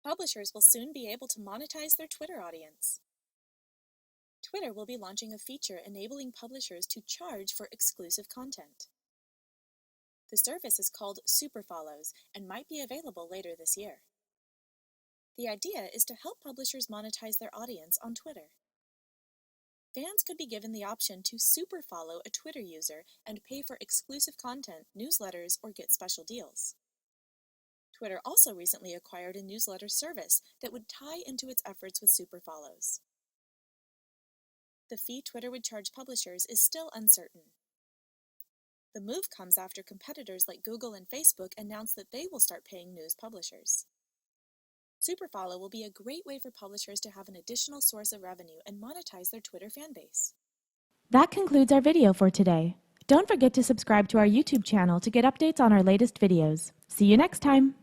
Publishers will soon be able to monetize their Twitter audience. Twitter will be launching a feature enabling publishers to charge for exclusive content. The service is called Super Follows and might be available later this year. The idea is to help publishers monetize their audience on Twitter. Fans could be given the option to super follow a Twitter user and pay for exclusive content, newsletters, or get special deals. Twitter also recently acquired a newsletter service that would tie into its efforts with super follows. The fee Twitter would charge publishers is still uncertain. The move comes after competitors like Google and Facebook announced that they will start paying news publishers. Superfollow will be a great way for publishers to have an additional source of revenue and monetize their Twitter fanbase. That concludes our video for today. Don't forget to subscribe to our YouTube channel to get updates on our latest videos. See you next time!